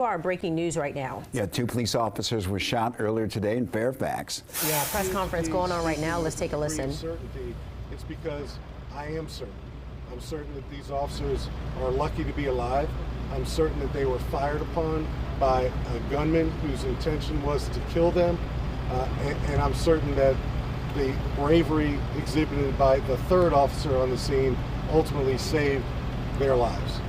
Our breaking news right now. Yeah, 2 police officers were shot earlier today in Fairfax. Yeah, press conference going on right now. Let's take a listen. Certainty. It's because I am certain. I'm certain that these officers are lucky to be alive. I'm certain that they were fired upon by a gunman whose intention was to kill them. And I'm certain that the bravery exhibited by the 3rd officer on the scene ultimately saved their lives.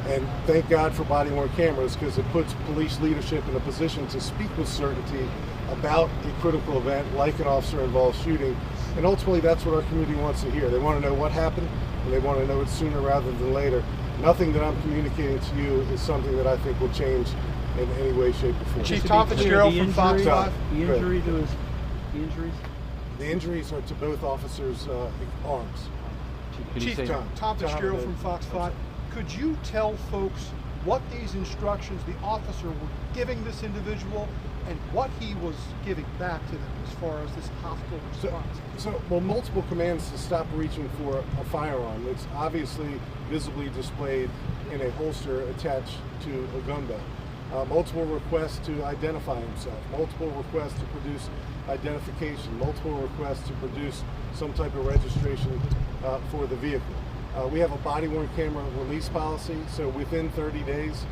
And thank God for body-worn cameras, because it puts police leadership in a position to speak with certainty about a critical event like an officer-involved shooting. And ultimately, that's what our community wants to hear. They want to know what happened, and they want to know it sooner rather than later. Nothing that I'm communicating to you is something that I think will change in any way, shape, or form. Chief Tom Fitzgerald from Fox 5. The injury to his injuries? The injuries are to both officers' arms. Chief Tom Fitzgerald from Fox 5. Could you tell folks what these instructions the officer were giving this individual and what he was giving back to them as far as this hostile response? Well, multiple commands to stop reaching for a firearm. It's obviously visibly displayed in a holster attached to a gun belt. Multiple requests to identify himself. Multiple requests to produce identification. Multiple requests to produce some type of registration for the vehicle. We have a body-worn camera release policy, so within 30 days,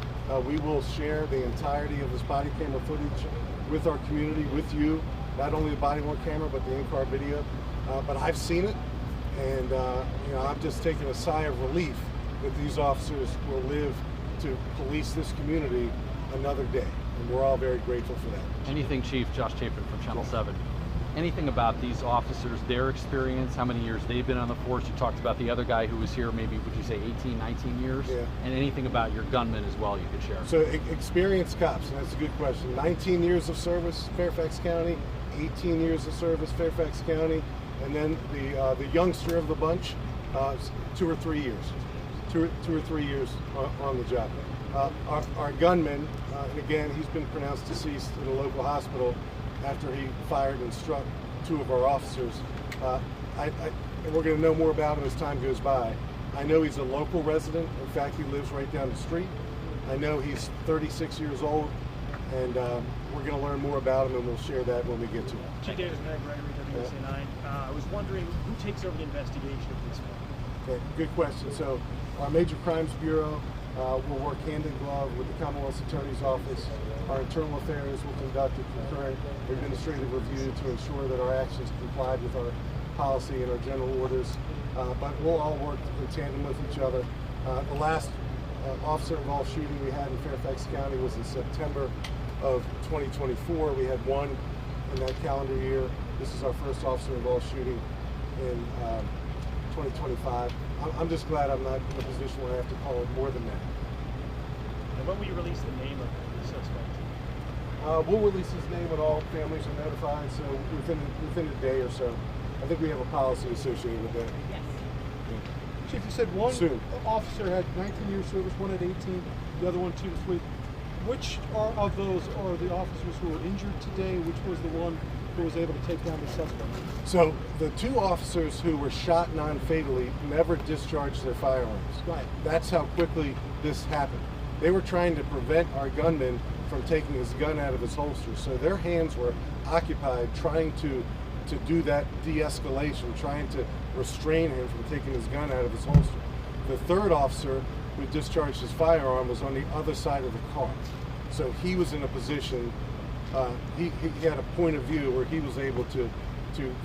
we will share the entirety of this body camera footage with our community, with you, not only the body-worn camera, but the in-car video. But I've seen it, and I'm just taking a sigh of relief that these officers will live to police this community another day, and we're all very grateful for that. Anything, Chief? Josh Chapin from Channel 7. Anything about these officers, their experience, how many years they've been on the force? You talked about the other guy who was here maybe, would you say 18, 19 years? Yeah. And anything about your gunman as well you could share? So experienced cops, and that's a good question. 19 years of service, Fairfax County, 18 years of service, Fairfax County, and then the youngster of the bunch, 2 or 3 years. Two or 3 years on the job. Our gunman, and again, he's been pronounced deceased in a local hospital after he fired and struck 2 of our officers. And we're going to know more about him as time goes by. I know he's a local resident. In fact, he lives right down the street. I know he's 36 years old, and we're going to learn more about him, and we'll share that when we get to him. Chief Davis, Matt Gregory, WSA9. I was wondering who takes over the investigation of this one? Okay, good question. So our Major Crimes Bureau will work hand in glove with the Commonwealth Attorney's Office. Our Internal Affairs will conduct a concurrent administrative review to ensure that our actions complied with our policy and our general orders. But we'll all work in tandem with each other. The last officer-involved shooting we had in Fairfax County was in September of 2024. We had 1 in that calendar year. This is our first officer-involved shooting in 2025. I'm just glad I'm not in a position where I have to call it more than that. And when will you release the name of the suspect? We'll release his name when all families are notified, so within a day or so. I think we have a policy associated with that. Yes. Yeah. Chief, you said one Soon. officer had 19 years service, one had 18, the other one 2 to 3. Which of those are the officers who were injured today? Which was the one who was able to take down the suspect? So the 2 officers who were shot non-fatally never discharged their firearms. Right. That's how quickly this happened. They were trying to prevent our gunman from taking his gun out of his holster. So their hands were occupied trying to do that de-escalation, trying to restrain him from taking his gun out of his holster. The 3rd officer who discharged his firearm was on the other side of the car. So he was in a position, he had a point of view where he was able to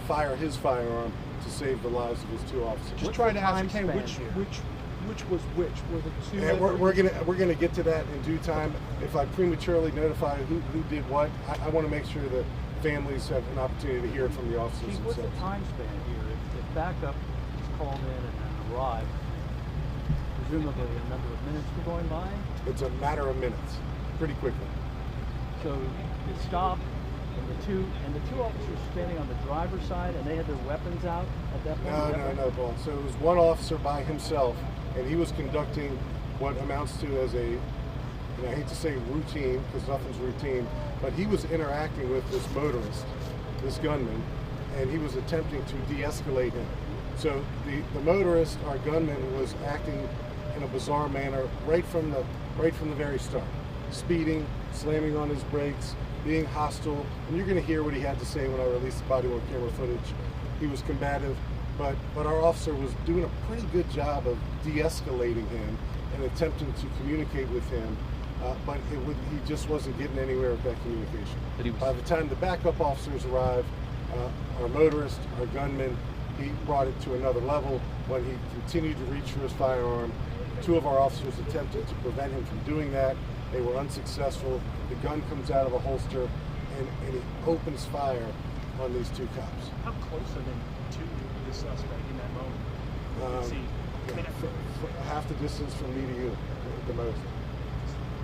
fire his firearm to save the lives of his 2 officers. Just trying to ascertain which was which. Were the 2? And we're gonna get to that in due time. If I prematurely notify who did what, I want to make sure that families have an opportunity to hear it from the officers Chief, themselves. what's the time span here? If backup is called in and arrived, presumably a number of minutes were going by? It's a matter of minutes, pretty quickly. So you stop, and the two officers standing on the driver's side, and they had their weapons out at that point? No, Paul. So it was one officer by himself, and he was conducting what amounts to as a, and I hate to say routine, because nothing's routine, but he was interacting with this motorist, this gunman, and he was attempting to de-escalate him. So the motorist, our gunman, was acting in a bizarre manner right from the very start. speeding, slamming on his brakes, being hostile, and you're going to hear what he had to say when I released the body-worn camera footage. He was combative, but our officer was doing a pretty good job of de-escalating him and attempting to communicate with him, but he just wasn't getting anywhere with that communication. By the time the backup officers arrived, our motorist, our gunman, he brought it to another level when he continued to reach for his firearm. Two of our officers attempted to prevent him from doing that. They were unsuccessful. The gun comes out of a holster and he opens fire on these two cops. How close are they to the suspect in that moment? Half the distance from me to you, at the most.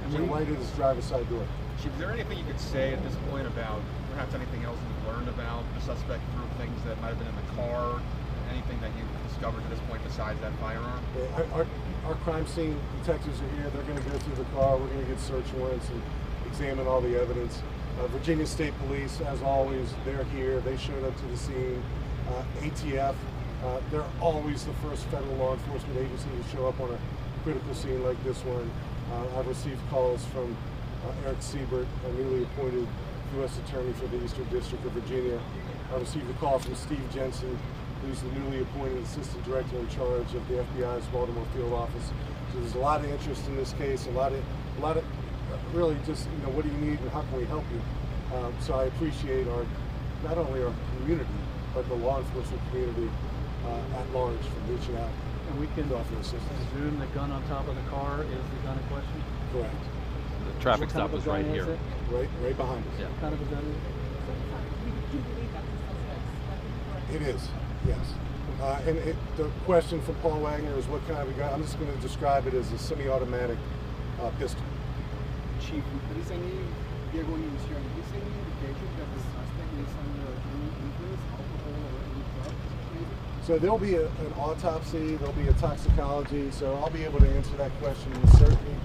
And right at his driver's side door. Chief, is there anything you could say at this point about perhaps anything else you've learned about the suspect through things that might have been in the car? Anything that you've discovered at this point besides that firearm? Our crime scene detectives are here. They're going to go through the car. We're going to get search warrants and examine all the evidence. Virginia State Police, as always, they're here. They showed up to the scene. ATF, they're always the first federal law enforcement agency to show up on a critical scene like this one. I've received calls from Eric Siebert, a newly appointed U.S. Attorney for the Eastern District of Virginia. I received a call from Steve Jensen, who's the newly appointed Assistant Director in charge of the FBI's Baltimore Field Office. So there's a lot of interest in this case, a lot of really just, what do you need and how can we help you? So I appreciate not only our community, but the law enforcement community at large for reaching out. And we can presume the gun on top of the car is the gun in question? Correct. The traffic stop was right here. Right behind us. Yeah. What kind of a gun is it? Do you believe that's the suspect's weapon? It is, yes. And the question from Paul Wagner is what kind of a gun. I'm just going to describe it as a semi-automatic pistol. Chief, is there any indication that the suspect is under any influence, alcohol or any drugs? So there'll be an autopsy, there'll be a toxicology, so I'll be able to answer that question with certainty.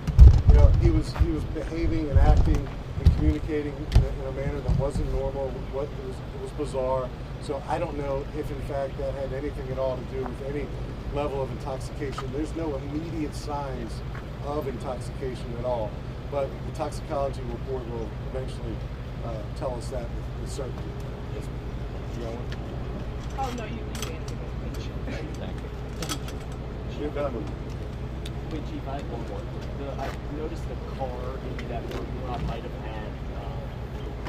He was behaving and acting and communicating in a manner that wasn't normal. It was bizarre. So I don't know if in fact that had anything at all to do with any level of intoxication. There's no immediate signs of intoxication at all. But the toxicology report will eventually tell us that with certainty. Yes, Oh, no, you answered it. Thank you. You're done. Wait, Chief, I have one more. I noticed the car maybe that parking lot might have had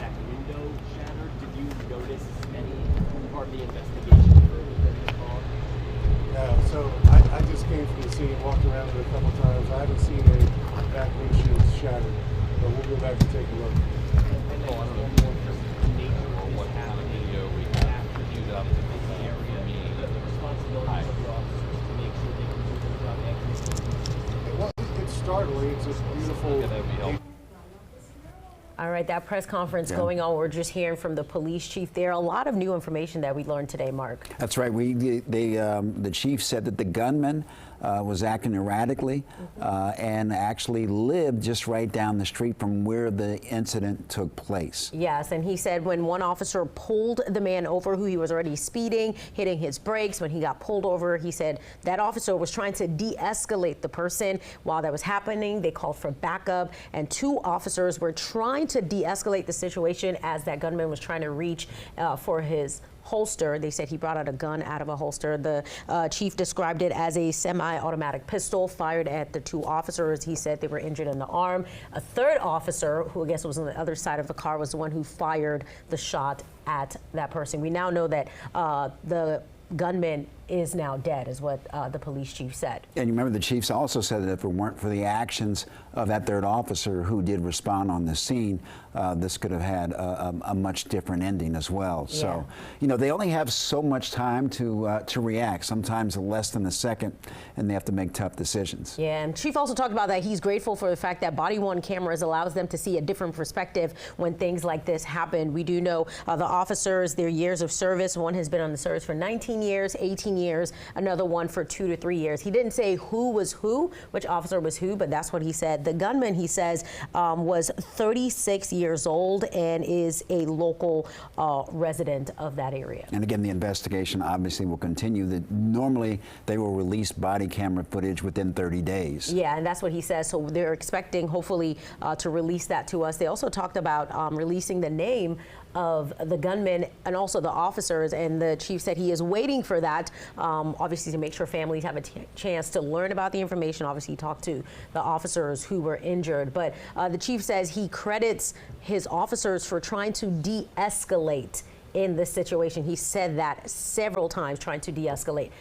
that window shattered. Did you notice any part of the investigation further than the car? Yeah, so I just came from the scene, walked around it a couple times. I haven't seen any back windshields shattered, but we'll go back and take a look. And then one more, just the nature of what happened. We have to use up to the area, the responsibilities of the officers to make sure they can do their job accurately. It's startling. It's just beautiful. All right, that press conference going on. We're just hearing from the police chief there. A lot of new information that we learned today, Mark. That's right. The chief said that the gunman was acting erratically and actually lived just right down the street from where the incident took place. Yes, and he said when one officer pulled the man over who he was already speeding, hitting his brakes, when he got pulled over, he said that officer was trying to de-escalate the person. While that was happening, they called for backup, and two officers were trying to de-escalate the situation as that gunman was trying to reach for his holster. They said he brought out a gun out of a holster. The chief described it as a semi-automatic pistol fired at the two officers. He said they were injured in the arm. A third officer, who I guess was on the other side of the car, was the one who fired the shot at that person. We now know that the gunman is now dead, is what the police chief said. And you remember the chiefs also said that if it weren't for the actions of that third officer who did respond on the scene, this could have had a much different ending as well. Yeah. So, they only have so much time to react, sometimes less than a second, and they have to make tough decisions. Yeah, and Chief also talked about that he's grateful for the fact that body-worn cameras allows them to see a different perspective when things like this happen. We do know the officers, their years of service. One has been on the service for 19 years, 18 15 years, another one for 2 to 3 years. He didn't say who was who, which officer was who, but that's what he said. The gunman, he says, was 36 years old and is a local resident of that area. And again, the investigation obviously will continue. Normally, they will release body camera footage within 30 days. Yeah, and that's what he says. So they're expecting, hopefully, to release that to us. They also talked about releasing the name of the gunman and also the officers, and the chief said he is waiting for that, obviously to make sure families have a chance to learn about the information. Obviously, he talked to the officers who were injured, but the chief says he credits his officers for trying to de-escalate in this situation. He said that several times, trying to de-escalate.